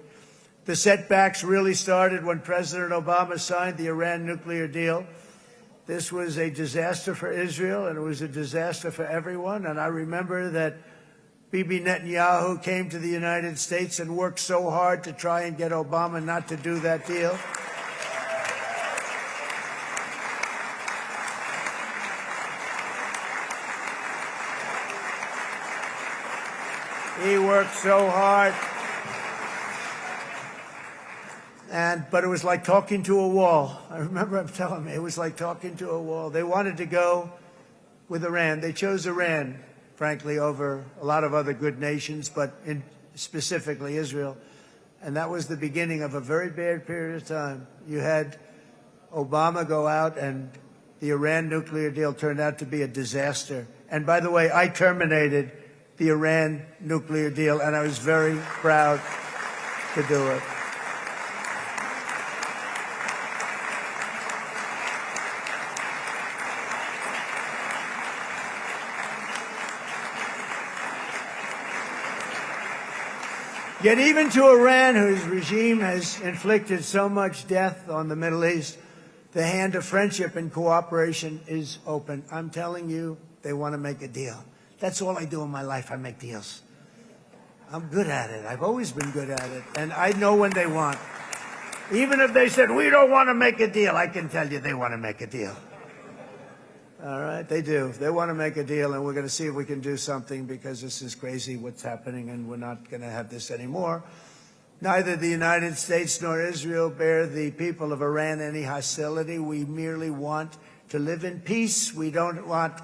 The setbacks really started when President Obama signed the Iran nuclear deal. This was a disaster for Israel, and it was a disaster for everyone. And I remember that Bibi Netanyahu came to the United States and worked so hard to try and get Obama not to do that deal. He worked so hard. But it was like talking to a wall. I remember him telling me it was like talking to a wall. They wanted to go with Iran. They chose Iran, frankly, over a lot of other good nations, but specifically Israel. And that was the beginning of a very bad period of time. You had Obama go out, and the Iran nuclear deal turned out to be a disaster. And by the way, I terminated the Iran nuclear deal, and I was very proud to do it. Yet even to Iran, whose regime has inflicted so much death on the Middle East, the hand of friendship and cooperation is open. I'm telling you, they want to make a deal. That's all I do in my life. I make deals. I'm good at it. I've always been good at it. And I know when they want. Even if they said, we don't want to make a deal, I can tell you they want to make a deal. All right, they do. They want to make a deal, and we're going to see if we can do something, because this is crazy what's happening, and we're not going to have this anymore. Neither the United States nor Israel bear the people of Iran any hostility. We merely want to live in peace. We don't want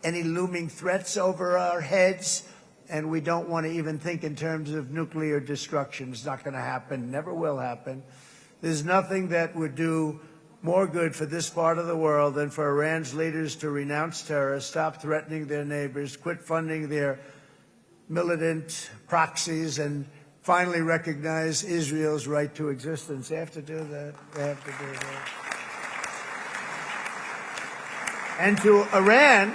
any looming threats over our heads, and we don't want to even think in terms of nuclear destruction. It's not going to happen, never will happen. There's nothing that would do more good for this part of the world than for Iran's leaders to renounce terror, stop threatening their neighbors, quit funding their militant proxies, and finally recognize Israel's right to existence. They have to do that. They have to do that. And to Iran,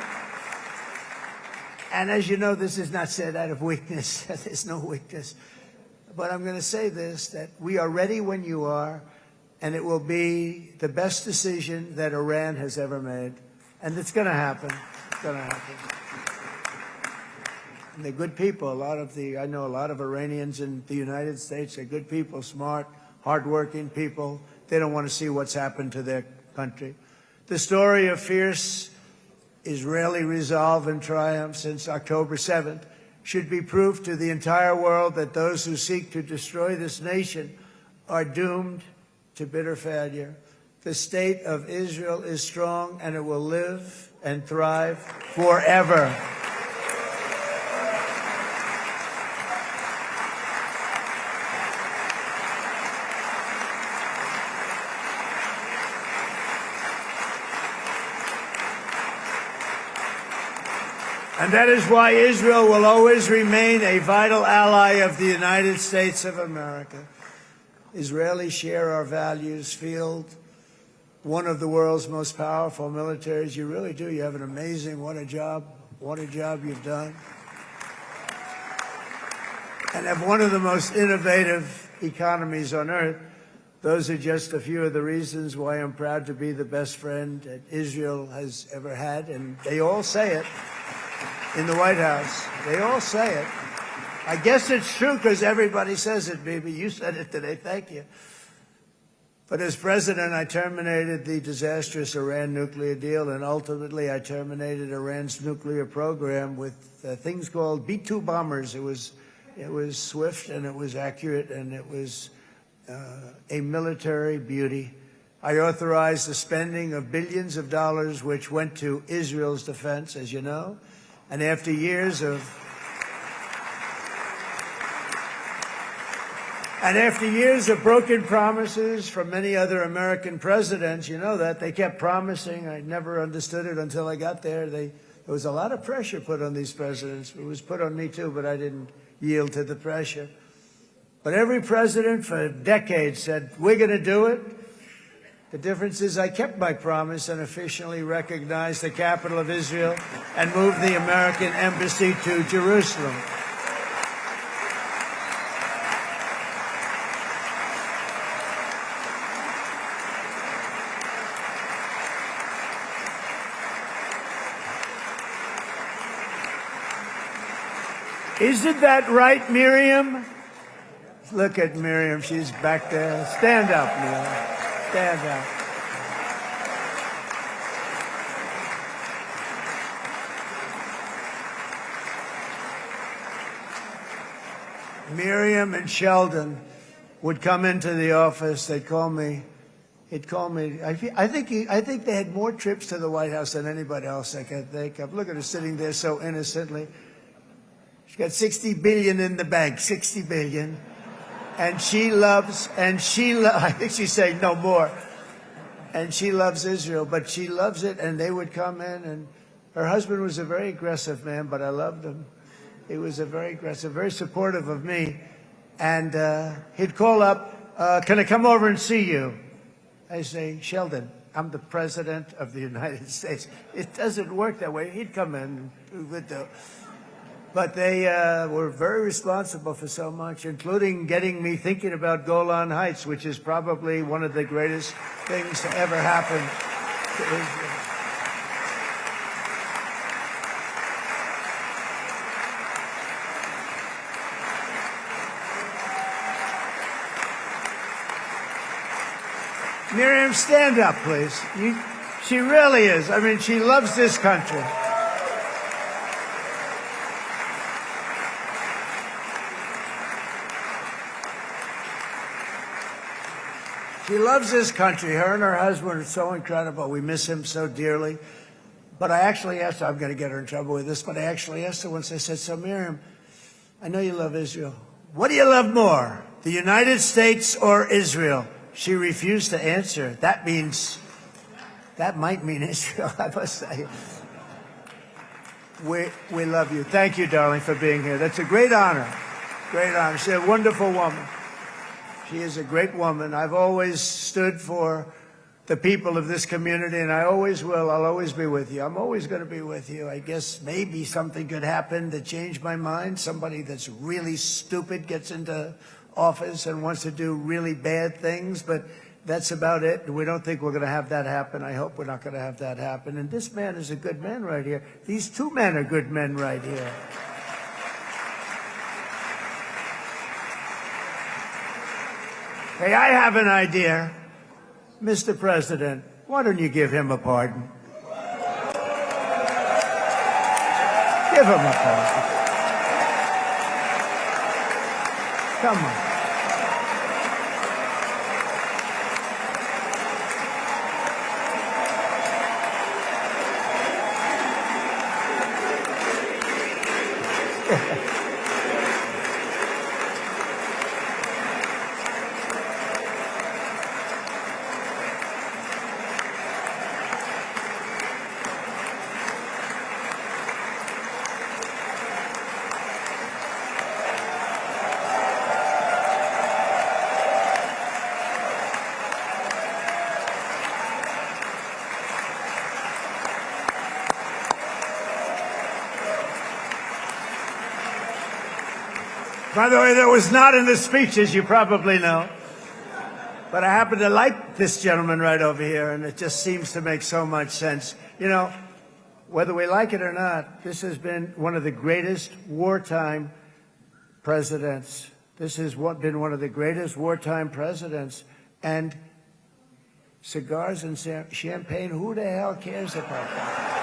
and as you know, this is not said out of weakness. There's no weakness. But I'm going to say this, that we are ready when you are, and it will be the best decision that Iran has ever made. And it's going to happen. It's going to happen. And they're good people. I know a lot of Iranians in the United States. They're good people, smart, hardworking people. They don't want to see what's happened to their country. The story of fierce Israeli resolve and triumph since October 7th should be proof to the entire world that those who seek to destroy this nation are doomed to bitter failure. The state of Israel is strong, and it will live and thrive forever. And that is why Israel will always remain a vital ally of the United States of America. Israelis share our values, field one of the world's most powerful militaries. You really do. You have an amazing, what a job you've done. And have one of the most innovative economies on earth. Those are just a few of the reasons why I'm proud to be the best friend that Israel has ever had. And they all say it in the White House. They all say it. I guess it's true because everybody says it, baby. You said it today. Thank you. But as president, I terminated the disastrous Iran nuclear deal, and ultimately I terminated Iran's nuclear program with things called B-2 bombers. It was swift, and it was accurate, and it was a military beauty. I authorized the spending of billions of dollars, which went to Israel's defense, as you know. And after years of broken promises from many other American presidents, you know that, they kept promising. I never understood it until I got there. There was a lot of pressure put on these presidents. It was put on me too, but I didn't yield to the pressure. But every president for decades said, we're going to do it. The difference is I kept my promise and officially recognized the capital of Israel and moved the American embassy to Jerusalem. Isn't that right, Miriam? Look at Miriam. She's back there. Stand up, Miriam. Stand up. Miriam and Sheldon would come into the office. They'd call me. He'd call me. I think they had more trips to the White House than anybody else I can think of. Look at her sitting there so innocently. She's got $60 billion in the bank. $60 billion. I think she's saying no more. And she loves Israel, but she loves it, and they would come in, and her husband was a very aggressive man, but I loved him. He was a very aggressive, very supportive of me. And he'd call up, can I come over and see you? I say, Sheldon, I'm the president of the United States. It doesn't work that way. He'd come in, we would do. But they were very responsible for so much, including getting me thinking about Golan Heights, which is probably one of the greatest things to ever happen to Israel. Miriam, stand up, please. She really is. I mean, she loves this country. She loves this country. Her and her husband are so incredible. We miss him so dearly. But I actually asked her, I'm going to get her in trouble with this, but I actually asked her once, I said, so Miriam, I know you love Israel. What do you love more, the United States or Israel? She refused to answer. That might mean Israel, I must say. We love you. Thank you, darling, for being here. That's a great honor. Great honor. She's a wonderful woman. She is a great woman. I've always stood for the people of this community, and I always will. I'll always be with you. I'm always going to be with you. I guess maybe something could happen to change my mind. Somebody that's really stupid gets into office and wants to do really bad things, but that's about it. We don't think we're going to have that happen. I hope we're not going to have that happen. And this man is a good man right here. These two men are good men right here. Hey, I have an idea. Mr. President, why don't you give him a pardon? Give him a pardon. Come on. By the way, that was not in the speech, as you probably know. But I happen to like this gentleman right over here, and it just seems to make so much sense. You know, whether we like it or not, this has been one of the greatest wartime presidents. This has been one of the greatest wartime presidents. And cigars and champagne, who the hell cares about that?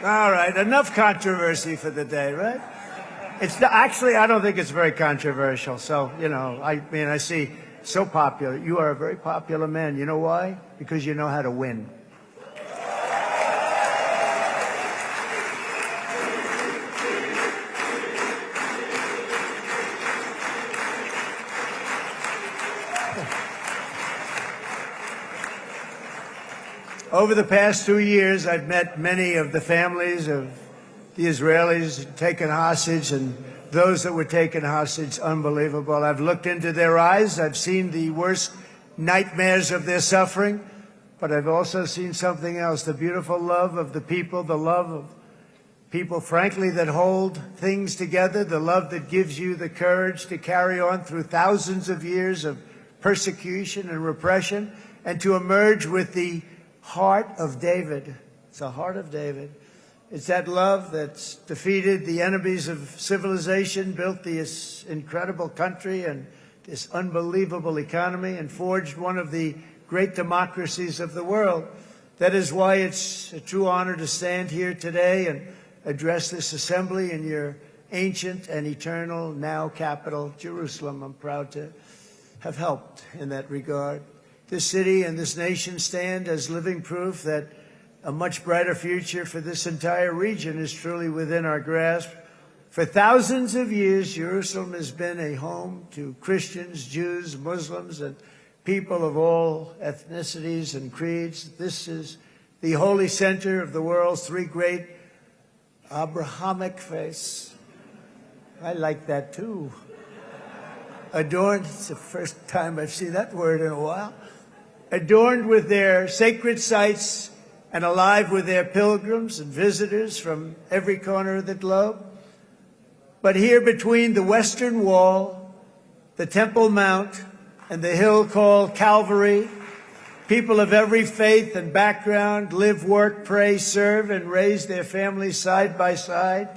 All right, enough controversy for the day, right? Actually, I don't think it's very controversial. So, you know, I see so popular. You are a very popular man. You know why? Because you know how to win. Over the past 2 years, I've met many of the families of the Israelis taken hostage and those that were taken hostage. Unbelievable. I've looked into their eyes. I've seen the worst nightmares of their suffering, but I've also seen something else, the beautiful love of the people, the love of people, frankly, that hold things together, the love that gives you the courage to carry on through thousands of years of persecution and repression and to emerge with the heart of David. It's the heart of David. It's that love that's defeated the enemies of civilization, built this incredible country and this unbelievable economy, and forged one of the great democracies of the world. That is why it's a true honor to stand here today and address this assembly in your ancient and eternal now capital, Jerusalem. I'm proud to have helped in that regard. This city and this nation stand as living proof that a much brighter future for this entire region is truly within our grasp. For thousands of years, Jerusalem has been a home to Christians, Jews, Muslims, and people of all ethnicities and creeds. This is the holy center of the world's three great Abrahamic face. I like that too. Adorned, it's the first time I've seen that word in a while. Adorned with their sacred sites and alive with their pilgrims and visitors from every corner of the globe. But here between the Western Wall, the Temple Mount, and the hill called Calvary, people of every faith and background live, work, pray, serve, and raise their families side by side,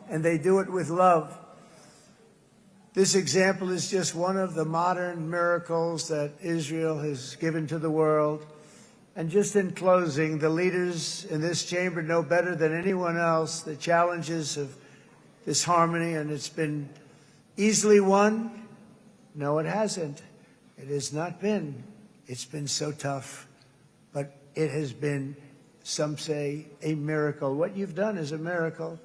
and they do it with love. This example is just one of the modern miracles that Israel has given to the world. And just in closing, the leaders in this chamber know better than anyone else the challenges of this harmony, and it's been easily won. No, it hasn't. It has not been. It's been so tough, but it has been, some say, a miracle. What you've done is a miracle.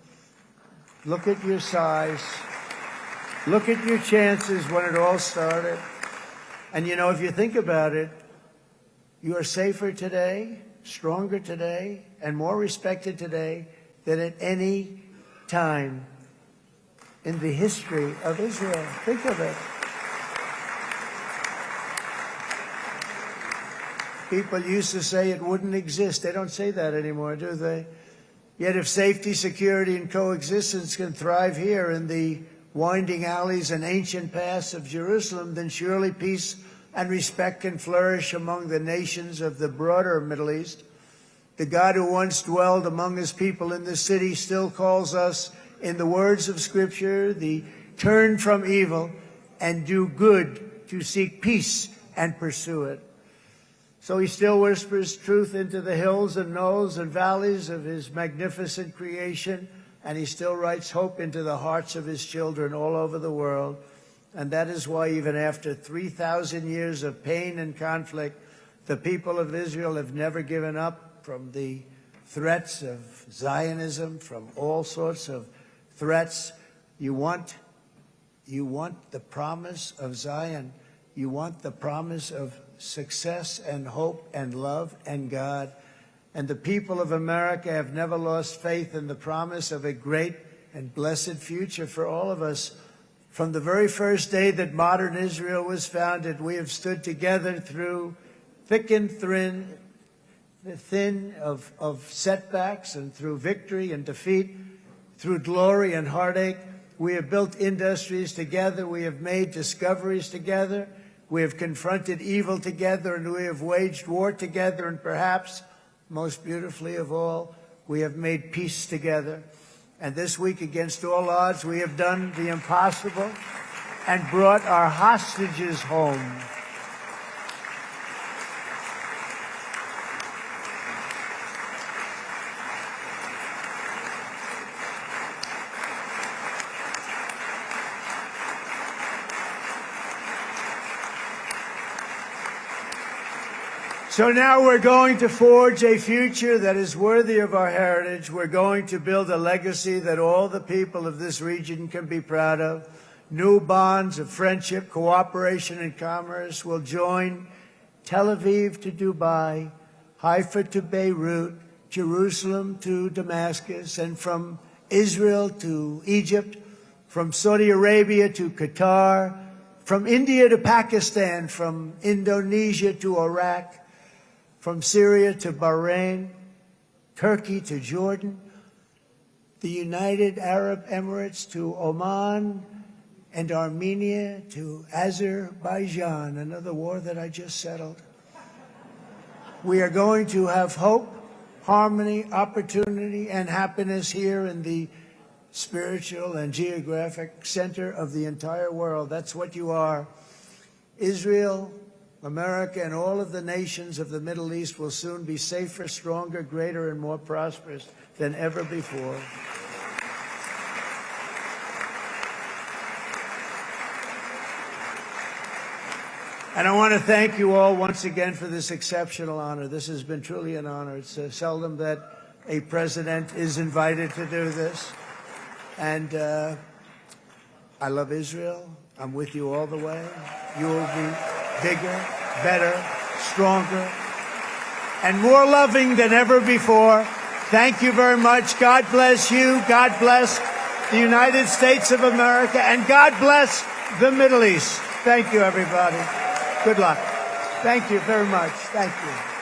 Look at your size. Look at your chances when it all started. And you know, if you think about it, you are safer today, stronger today, and more respected today than at any time in the history of Israel. Think of it. People used to say it wouldn't exist. They don't say that anymore, do they? Yet if safety, security, and coexistence can thrive here in the winding alleys and ancient paths of Jerusalem, then surely peace and respect can flourish among the nations of the broader Middle East. The God who once dwelled among his people in this city still calls us, in the words of Scripture, the turn from evil and do good, to seek peace and pursue it. So he still whispers truth into the hills and knolls and valleys of his magnificent creation, and he still writes hope into the hearts of his children all over the world. And that is why even after 3,000 years of pain and conflict, the people of Israel have never given up from the threats of Zionism, from all sorts of threats. You want the promise of Zion. You want the promise of success and hope and love and God. And the people of America have never lost faith in the promise of a great and blessed future for all of us. From the very first day that modern Israel was founded, we have stood together through thick and thin of setbacks, and through victory and defeat, through glory and heartache. We have built industries together. We have made discoveries together. We have confronted evil together, and we have waged war together. And perhaps most beautifully of all, we have made peace together. And this week, against all odds, we have done the impossible and brought our hostages home. So now we're going to forge a future that is worthy of our heritage. We're going to build a legacy that all the people of this region can be proud of. New bonds of friendship, cooperation, and commerce will join Tel Aviv to Dubai, Haifa to Beirut, Jerusalem to Damascus, and from Israel to Egypt, from Saudi Arabia to Qatar, from India to Pakistan, from Indonesia to Iraq, from Syria to Bahrain, Turkey to Jordan, the United Arab Emirates to Oman, and Armenia to Azerbaijan, another war that I just settled. We are going to have hope, harmony, opportunity, and happiness here in the spiritual and geographic center of the entire world. That's what you are. Israel, America, and all of the nations of the Middle East will soon be safer, stronger, greater, and more prosperous than ever before. And I want to thank you all once again for this exceptional honor. This has been truly an honor. It's seldom that a president is invited to do this. And I love Israel. I'm with you all the way. You will be bigger, better, stronger, and more loving than ever before. Thank you very much. God bless you. God bless the United States of America. And God bless the Middle East. Thank you, everybody. Good luck. Thank you very much. Thank you.